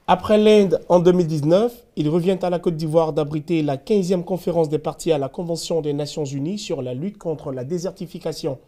Après l'Inde en 2019, il revient à la Côte d'Ivoire d'abriter la 15e conférence des parties à la Convention des Nations Unies sur la lutte contre la désertification.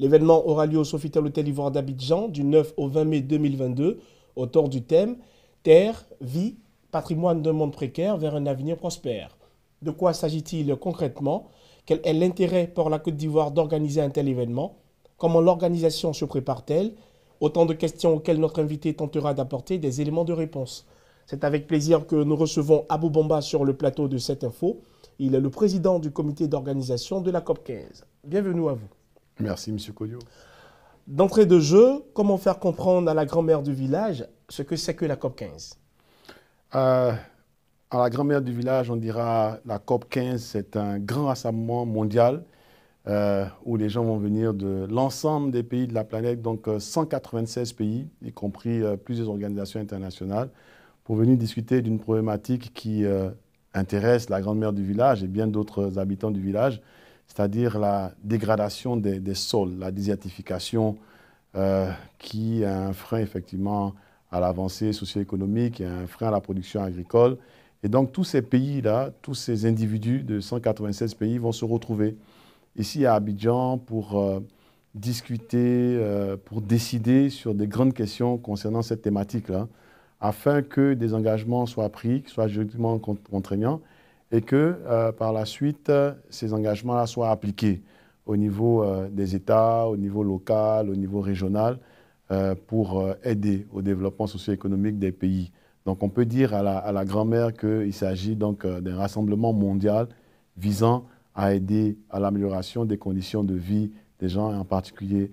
L'événement aura lieu au Sofitel Hôtel Ivoire d'Abidjan du 9 au 20 mai 2022 autour du thème Terre, vie, patrimoine d'un monde précaire vers un avenir prospère. De quoi s'agit-il concrètement? Quel est l'intérêt pour la Côte d'Ivoire d'organiser un tel événement? Comment l'organisation se prépare-t-elle? Autant de questions auxquelles notre invité tentera d'apporter des éléments de réponse. C'est avec plaisir que nous recevons Abou Bamba sur le plateau de cette info. Il est le président du comité d'organisation de la COP 15. Bienvenue à vous. Merci, M. Kodio. D'entrée de jeu, comment faire comprendre à la grand-mère du village ce que c'est que la COP 15? À la grand-mère du village, on dira la COP 15, c'est un grand rassemblement mondial où les gens vont venir de l'ensemble des pays de la planète, donc 196 pays, y compris plusieurs organisations internationales, pour venir discuter d'une problématique qui intéresse la grand-mère du village et bien d'autres habitants du village, c'est-à-dire la dégradation des sols, la désertification qui est un frein effectivement à l'avancée socio-économique, et un frein à la production agricole. Et donc tous ces pays-là, tous ces individus de 196 pays vont se retrouver ici à Abidjan pour discuter, pour décider sur des grandes questions concernant cette thématique-là, afin que des engagements soient pris, qui soient juridiquement contraignants, et que par la suite, ces engagements-là soient appliqués au niveau des États, au niveau local, au niveau régional, pour aider au développement socio-économique des pays. Donc on peut dire à la grand-mère qu'il s'agit donc d'un rassemblement mondial visant à aider à l'amélioration des conditions de vie des gens, et en particulier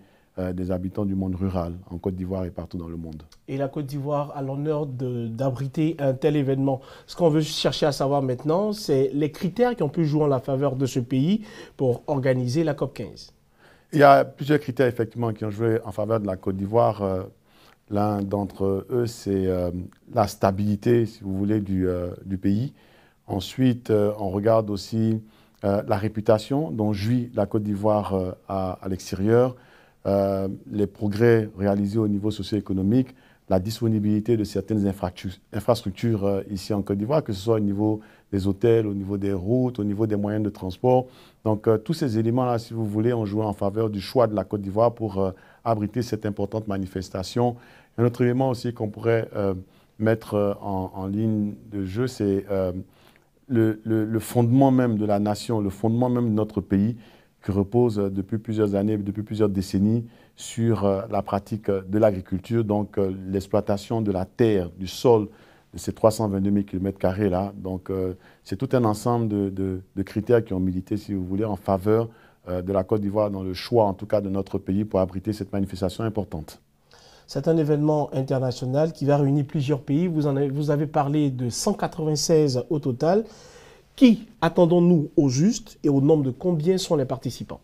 des habitants du monde rural, en Côte d'Ivoire et partout dans le monde. Et la Côte d'Ivoire a l'honneur d'abriter un tel événement. Ce qu'on veut chercher à savoir maintenant, c'est les critères qui ont pu jouer en la faveur de ce pays pour organiser la COP 15. Il y a plusieurs critères effectivement qui ont joué en faveur de la Côte d'Ivoire. L'un d'entre eux, c'est la stabilité, si vous voulez, du pays. Ensuite, on regarde aussi la réputation dont jouit la Côte d'Ivoire à l'extérieur, les progrès réalisés au niveau socio-économique, la disponibilité de certaines infrastructures ici en Côte d'Ivoire, que ce soit au niveau des hôtels, au niveau des routes, au niveau des moyens de transport. Donc tous ces éléments-là, si vous voulez, ont joué en faveur du choix de la Côte d'Ivoire pour abriter cette importante manifestation. Un autre élément aussi qu'on pourrait mettre en ligne de jeu, c'est le fondement même de la nation, le fondement même de notre pays, qui repose depuis plusieurs années, depuis plusieurs décennies, sur la pratique de l'agriculture, donc l'exploitation de la terre, du sol, de ces 322 000 km² là. Donc c'est tout un ensemble de critères qui ont milité, si vous voulez, en faveur de la Côte d'Ivoire dans le choix, en tout cas, de notre pays pour abriter cette manifestation importante. C'est un événement international qui va réunir plusieurs pays. Vous avez parlé de 196 au total. Qui attendons-nous au juste et au nombre de combien sont les participants?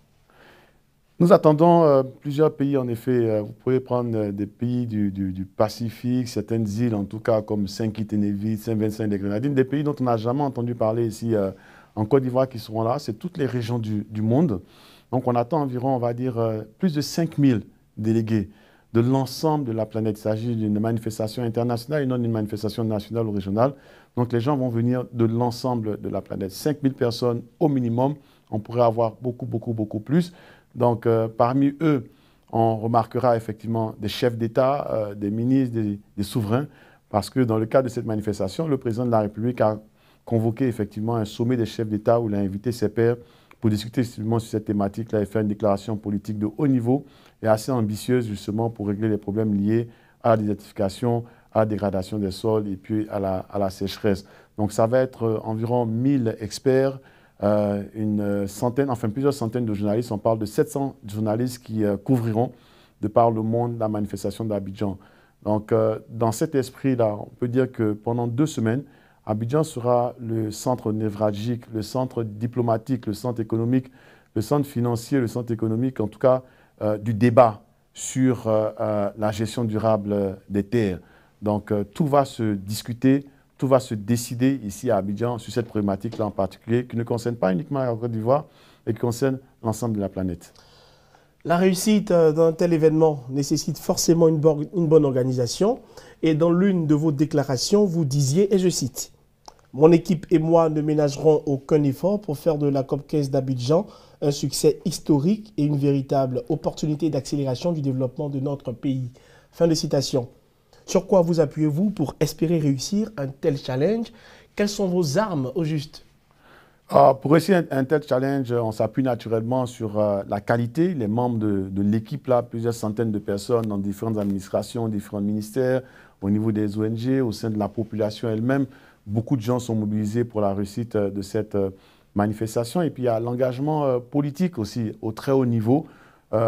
Nous attendons plusieurs pays, en effet. Vous pouvez prendre des pays du Pacifique, certaines îles, en tout cas, comme Saint-Kitts-et-Névis, Saint-Vincent des Grenadines, des pays dont on n'a jamais entendu parler ici en Côte d'Ivoire qui seront là. C'est toutes les régions du monde. Donc, on attend environ, on va dire, plus de 5000 délégués de l'ensemble de la planète. Il s'agit d'une manifestation internationale et non d'une manifestation nationale ou régionale. Donc, les gens vont venir de l'ensemble de la planète. 5000 personnes au minimum. On pourrait avoir beaucoup plus. Donc, parmi eux, on remarquera effectivement des chefs d'État, des ministres, des souverains, parce que dans le cadre de cette manifestation, le président de la République a convoqué effectivement un sommet des chefs d'État où il a invité ses pairs pour discuter justement sur cette thématique-là et faire une déclaration politique de haut niveau et assez ambitieuse justement pour régler les problèmes liés à la désertification, à la dégradation des sols et puis à la sécheresse. Donc, ça va être environ 1000 experts, une centaine, enfin plusieurs centaines de journalistes. On parle de 700 journalistes qui couvriront de par le monde la manifestation d'Abidjan. Donc, dans cet esprit-là, on peut dire que pendant 2 semaines, Abidjan sera le centre névralgique, le centre diplomatique, le centre économique, le centre financier, le centre économique, en tout cas, du débat sur la gestion durable des terres. Donc, tout va se discuter, tout va se décider ici à Abidjan sur cette problématique-là en particulier, qui ne concerne pas uniquement la Côte d'Ivoire, mais qui concerne l'ensemble de la planète. La réussite d'un tel événement nécessite forcément une bonne organisation. Et dans l'une de vos déclarations, vous disiez, et je cite, mon équipe et moi ne ménagerons aucun effort pour faire de la COP15 d'Abidjan un succès historique et une véritable opportunité d'accélération du développement de notre pays. Fin de citation. Sur quoi vous appuyez-vous pour espérer réussir un tel challenge? Quelles sont vos armes au juste? Pour réussir un tel challenge, on s'appuie naturellement sur la qualité, les membres de l'équipe, là, plusieurs centaines de personnes dans différentes administrations, différents ministères, au niveau des ONG, au sein de la population elle-même. Beaucoup de gens sont mobilisés pour la réussite de cette manifestation. Et puis il y a l'engagement politique aussi au très haut niveau,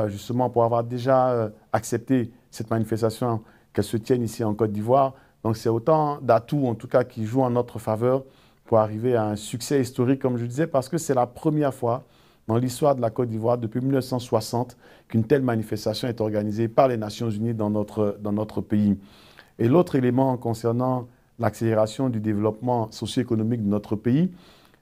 justement pour avoir déjà accepté cette manifestation, qu'elle se tienne ici en Côte d'Ivoire. Donc c'est autant d'atouts en tout cas qui jouent en notre faveur pour arriver à un succès historique, comme je disais, parce que c'est la première fois dans l'histoire de la Côte d'Ivoire, depuis 1960, qu'une telle manifestation est organisée par les Nations Unies dans notre pays. Et l'autre élément concernant l'accélération du développement socio-économique de notre pays,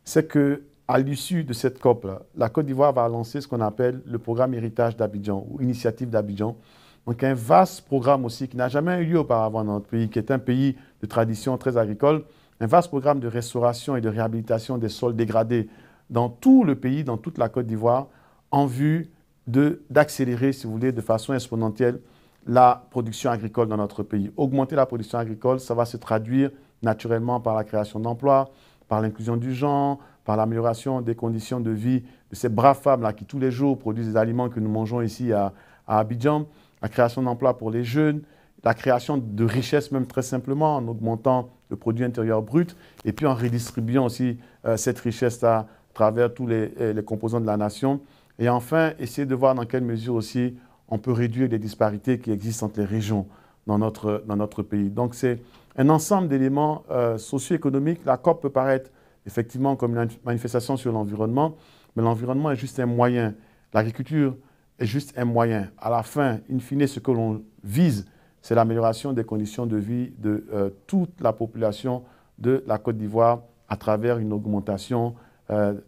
c'est qu'à l'issue de cette COP, la Côte d'Ivoire va lancer ce qu'on appelle le programme Héritage d'Abidjan ou Initiative d'Abidjan. Donc un vaste programme aussi qui n'a jamais eu lieu auparavant dans notre pays, qui est un pays de tradition très agricole, un vaste programme de restauration et de réhabilitation des sols dégradés dans tout le pays, dans toute la Côte d'Ivoire, en vue d'accélérer, si vous voulez, de façon exponentielle la production agricole dans notre pays. Augmenter la production agricole, ça va se traduire naturellement par la création d'emplois, par l'inclusion du genre, par l'amélioration des conditions de vie de ces braves femmes-là qui tous les jours produisent des aliments que nous mangeons ici à Abidjan, la création d'emplois pour les jeunes, la création de richesses même très simplement en augmentant le produit intérieur brut et puis en redistribuant aussi cette richesse à travers tous les composants de la nation. Et enfin, essayer de voir dans quelle mesure aussi on peut réduire les disparités qui existent entre les régions dans notre pays. Donc c'est un ensemble d'éléments socio-économiques. La COP peut paraître effectivement comme une manifestation sur l'environnement, mais l'environnement est juste un moyen. L'agriculture est juste un moyen. À la fin, in fine, ce que l'on vise, c'est l'amélioration des conditions de vie de toute la population de la Côte d'Ivoire à travers une augmentation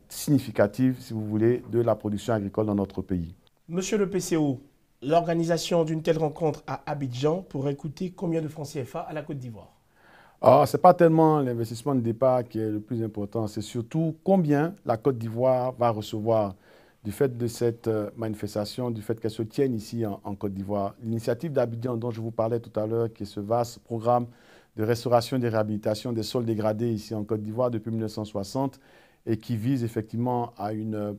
significative, si vous voulez, de la production agricole dans notre pays. Monsieur le PCO, l'organisation d'une telle rencontre à Abidjan pourrait coûter combien de francs CFA à la Côte d'Ivoire? Ce n'est pas tellement l'investissement de départ qui est le plus important, c'est surtout combien la Côte d'Ivoire va recevoir du fait de cette manifestation, du fait qu'elle se tienne ici en Côte d'Ivoire. L'initiative d'Abidjan dont je vous parlais tout à l'heure, qui est ce vaste programme de restauration et de réhabilitation des sols dégradés ici en Côte d'Ivoire depuis 1960 et qui vise effectivement à une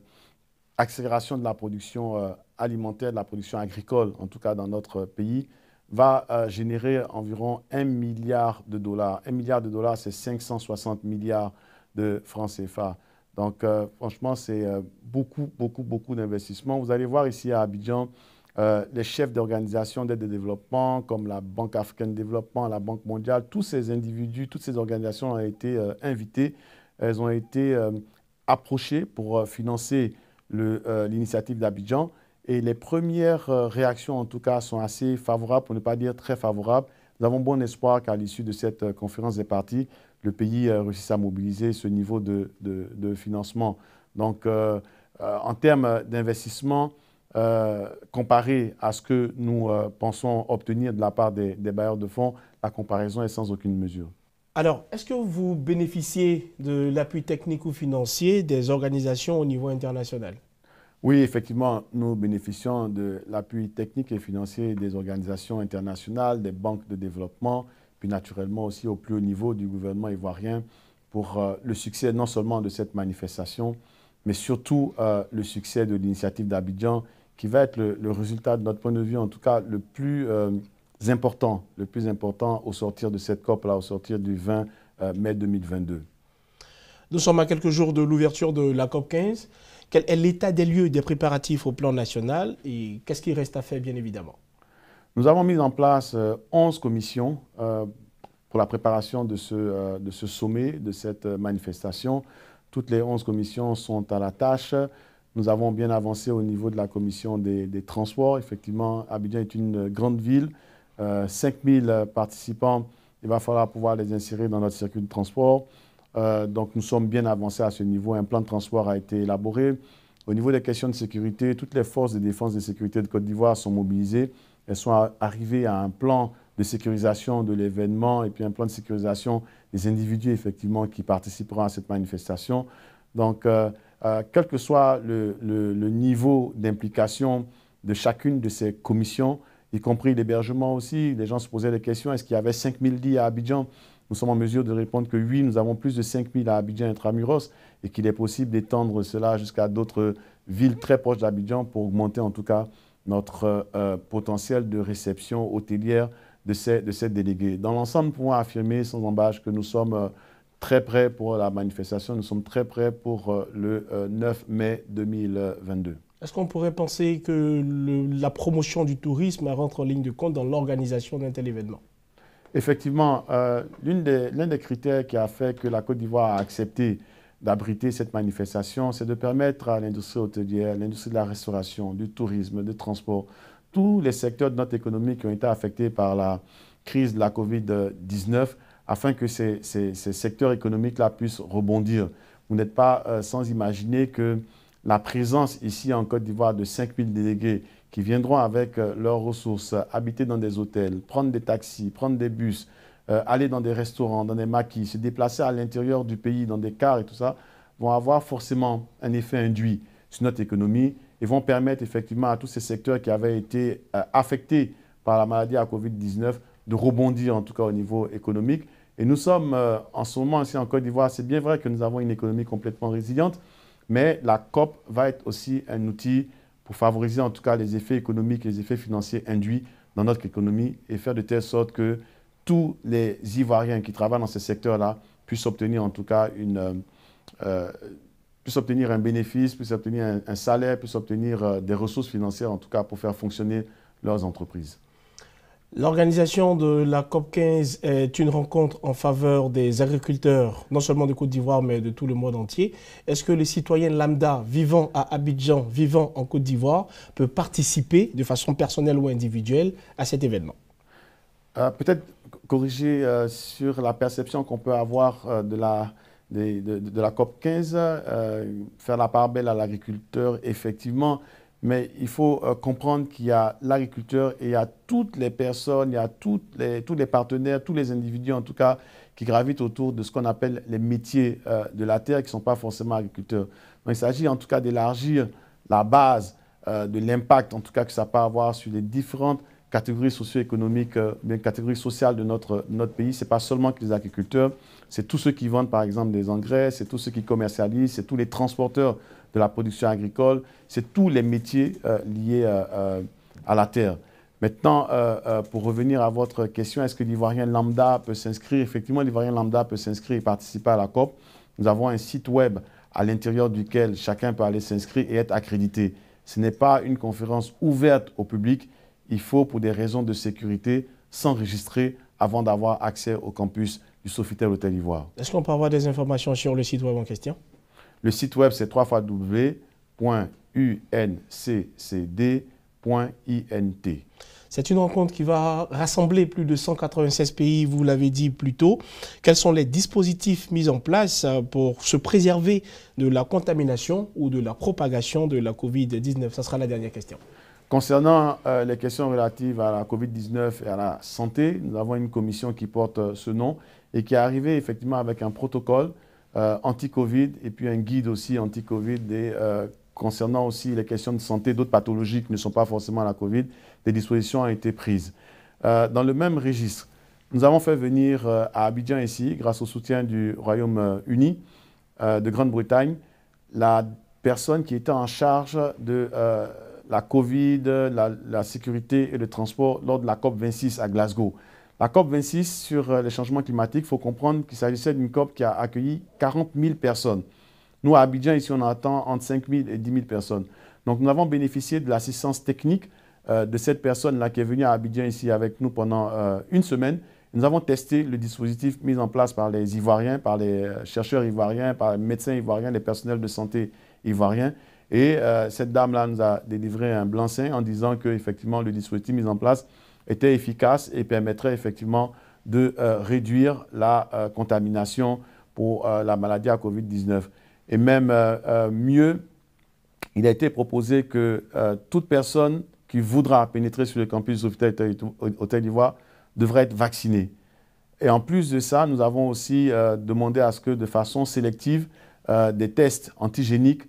accélération de la production alimentaire, de la production agricole, en tout cas dans notre pays, va générer environ 1 milliard de dollars. 1 milliard de dollars, c'est 560 milliards de francs CFA. Donc, franchement, c'est beaucoup d'investissements. Vous allez voir ici à Abidjan, les chefs d'organisations d'aide de développement, comme la Banque africaine de développement, la Banque mondiale, tous ces individus, toutes ces organisations ont été invités. Elles ont été approchées pour financer l'initiative d'Abidjan. Et les premières réactions, en tout cas, sont assez favorables, pour ne pas dire très favorables. Nous avons bon espoir qu'à l'issue de cette conférence des parties, le pays réussisse à mobiliser ce niveau de financement. Donc, en termes d'investissement, comparé à ce que nous pensons obtenir de la part des bailleurs de fonds, la comparaison est sans aucune mesure. Alors, est-ce que vous bénéficiez de l'appui technique ou financier des organisations au niveau international? Oui, effectivement, nous bénéficions de l'appui technique et financier des organisations internationales, des banques de développement, puis naturellement aussi au plus haut niveau du gouvernement ivoirien pour le succès non seulement de cette manifestation, mais surtout le succès de l'initiative d'Abidjan, qui va être le résultat de notre point de vue, en tout cas le plus important au sortir de cette COP-là, au sortir du 20 mai 2022. Nous sommes à quelques jours de l'ouverture de la COP 15. Quel est l'état des lieux des préparatifs au plan national et qu'est-ce qui reste à faire, bien évidemment? Nous avons mis en place 11 commissions pour la préparation de ce sommet, de cette manifestation. Toutes les 11 commissions sont à la tâche. Nous avons bien avancé au niveau de la commission des transports. Effectivement, Abidjan est une grande ville. 5000 participants, il va falloir pouvoir les insérer dans notre circuit de transport. Donc nous sommes bien avancés à ce niveau. Un plan de transport a été élaboré. Au niveau des questions de sécurité, toutes les forces de défense et de sécurité de Côte d'Ivoire sont mobilisées. Elles sont arrivées à un plan de sécurisation de l'événement et puis un plan de sécurisation des individus effectivement qui participeront à cette manifestation. Donc, quel que soit le niveau d'implication de chacune de ces commissions, y compris l'hébergement aussi, les gens se posaient des questions. Est-ce qu'il y avait 5000 lits à Abidjan? Nous sommes en mesure de répondre que oui, nous avons plus de 5000 à Abidjan intramuros et qu'il est possible d'étendre cela jusqu'à d'autres villes très proches d'Abidjan pour augmenter en tout cas notre potentiel de réception hôtelière de ces délégués. Dans l'ensemble, nous pouvons affirmer sans embâche que nous sommes très prêts pour la manifestation. Nous sommes très prêts pour le 9 mai 2022. Est-ce qu'on pourrait penser que la promotion du tourisme rentre en ligne de compte dans l'organisation d'un tel événement? Effectivement, l'un des critères qui a fait que la Côte d'Ivoire a accepté d'abriter cette manifestation, c'est de permettre à l'industrie hôtelière, l'industrie de la restauration, du tourisme, du transport, tous les secteurs de notre économie qui ont été affectés par la crise de la COVID-19, afin que ces secteurs économiques-là puissent rebondir. Vous n'êtes pas sans imaginer que la présence ici en Côte d'Ivoire de 5000 délégués qui viendront avec leurs ressources, habiter dans des hôtels, prendre des taxis, prendre des bus, aller dans des restaurants, dans des maquis, se déplacer à l'intérieur du pays, dans des cars et tout ça, vont avoir forcément un effet induit sur notre économie et vont permettre effectivement à tous ces secteurs qui avaient été affectés par la maladie à Covid-19 de rebondir en tout cas au niveau économique. Et nous sommes en ce moment ici en Côte d'Ivoire, c'est bien vrai que nous avons une économie complètement résiliente, mais la COP va être aussi un outil pour favoriser en tout cas les effets économiques et les effets financiers induits dans notre économie et faire de telle sorte que tous les Ivoiriens qui travaillent dans ces secteurs-là puissent obtenir en tout cas puissent obtenir un bénéfice, puissent obtenir un salaire, puissent obtenir des ressources financières en tout cas pour faire fonctionner leurs entreprises. L'organisation de la COP15 est une rencontre en faveur des agriculteurs, non seulement de Côte d'Ivoire, mais de tout le monde entier. Est-ce que les citoyens lambda vivant à Abidjan, vivant en Côte d'Ivoire, peuvent participer de façon personnelle ou individuelle à cet événement? Peut-être corriger sur la perception qu'on peut avoir de la COP15, faire la part belle à l'agriculteur, effectivement. Mais il faut comprendre qu'il y a l'agriculteur et il y a toutes les personnes, il y a tous les partenaires, tous les individus en tout cas, qui gravitent autour de ce qu'on appelle les métiers de la terre qui ne sont pas forcément agriculteurs. Donc il s'agit en tout cas d'élargir la base de l'impact en tout cas que ça peut avoir sur les différentes catégories socio-économiques, bien catégories sociales de notre pays. Ce n'est pas seulement que les agriculteurs, c'est tous ceux qui vendent par exemple des engrais, c'est tous ceux qui commercialisent, c'est tous les transporteurs de la production agricole, c'est tous les métiers liés à la terre. Maintenant, pour revenir à votre question, est-ce que l'Ivoirien lambda peut s'inscrire? Effectivement, l'Ivoirien lambda peut s'inscrire et participer à la COP. Nous avons un site web à l'intérieur duquel chacun peut aller s'inscrire et être accrédité. Ce n'est pas une conférence ouverte au public. Il faut, pour des raisons de sécurité, s'enregistrer avant d'avoir accès au campus du Sofitel Hôtel Ivoire. Est-ce qu'on peut avoir des informations sur le site web en question? Le site web, c'est www.unccd.int. C'est une rencontre qui va rassembler plus de 196 pays, vous l'avez dit plus tôt. Quels sont les dispositifs mis en place pour se préserver de la contamination ou de la propagation de la Covid-19? Ça sera la dernière question. Concernant les questions relatives à la Covid-19 et à la santé, nous avons une commission qui porte ce nom et qui est arrivée effectivement avec un protocole anti-Covid et puis un guide aussi anti-Covid concernant aussi les questions de santé, d'autres pathologies qui ne sont pas forcément la Covid, des dispositions ont été prises. Dans le même registre, nous avons fait venir à Abidjan ici, grâce au soutien du Royaume-Uni de Grande-Bretagne, la personne qui était en charge de la Covid, la sécurité et le transport lors de la COP26 à Glasgow. La COP26 sur les changements climatiques, il faut comprendre qu'il s'agissait d'une COP qui a accueilli 40 000 personnes. Nous, à Abidjan, ici, on attend entre 5 000 et 10 000 personnes. Donc, nous avons bénéficié de l'assistance technique de cette personne-là qui est venue à Abidjan ici avec nous pendant une semaine. Nous avons testé le dispositif mis en place par les Ivoiriens, par les chercheurs ivoiriens, par les médecins ivoiriens, les personnels de santé ivoiriens. Et cette dame-là nous a délivré un blanc-seing en disant qu'effectivement, le dispositif mis en place était efficace et permettrait effectivement de réduire la contamination pour la maladie à Covid-19. Et même mieux, il a été proposé que toute personne qui voudra pénétrer sur le campus du Sofitel Hôtel d'Ivoire devrait être vaccinée. Et en plus de ça, nous avons aussi demandé à ce que de façon sélective, des tests antigéniques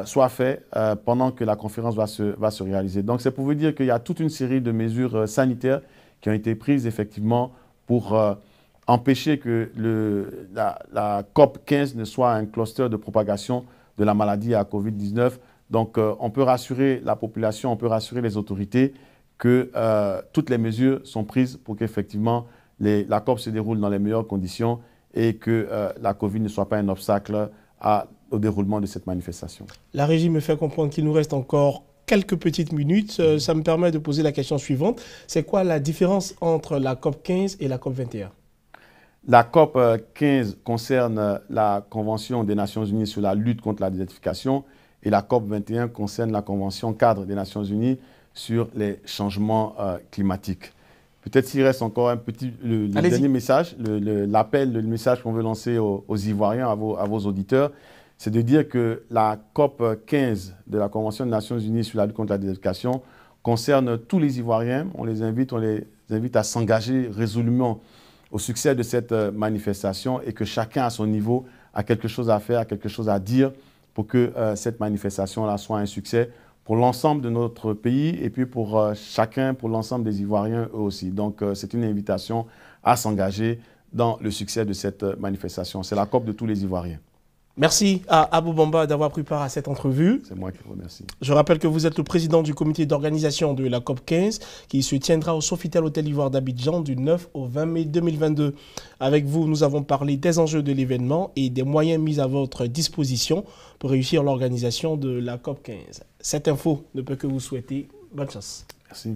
soient faits pendant que la conférence va se réaliser. Donc c'est pour vous dire qu'il y a toute une série de mesures sanitaires qui ont été prises effectivement pour empêcher que la COP 15 ne soit un cluster de propagation de la maladie à Covid-19. Donc on peut rassurer la population, on peut rassurer les autorités que toutes les mesures sont prises pour qu'effectivement la COP se déroule dans les meilleures conditions et que la Covid ne soit pas un obstacle au déroulement de cette manifestation. La régie me fait comprendre qu'il nous reste encore quelques petites minutes. Ça me permet de poser la question suivante. C'est quoi la différence entre la COP 15 et la COP 21? La COP 15 concerne la Convention des Nations Unies sur la lutte contre la désertification et la COP 21 concerne la Convention cadre des Nations Unies sur les changements climatiques. Peut-être s'il reste encore un petit le dernier message, l'appel, le message qu'on veut lancer aux Ivoiriens, à vos auditeurs, c'est de dire que la COP 15 de la Convention des Nations Unies sur la lutte contre la désertification concerne tous les Ivoiriens. On les invite à s'engager résolument au succès de cette manifestation et que chacun à son niveau a quelque chose à faire, a quelque chose à dire pour que cette manifestation-là soit un succès pour l'ensemble de notre pays et puis pour chacun, pour l'ensemble des Ivoiriens eux aussi. Donc c'est une invitation à s'engager dans le succès de cette manifestation. C'est la COP de tous les Ivoiriens. Merci à Abou Bamba d'avoir pris part à cette entrevue. C'est moi qui vous remercie. Je rappelle que vous êtes le président du comité d'organisation de la COP 15 qui se tiendra au Sofitel Hôtel Ivoire d'Abidjan du 9 au 20 mai 2022. Avec vous, nous avons parlé des enjeux de l'événement et des moyens mis à votre disposition pour réussir l'organisation de la COP 15. Cette info ne peut que vous souhaiter bonne chance. Merci.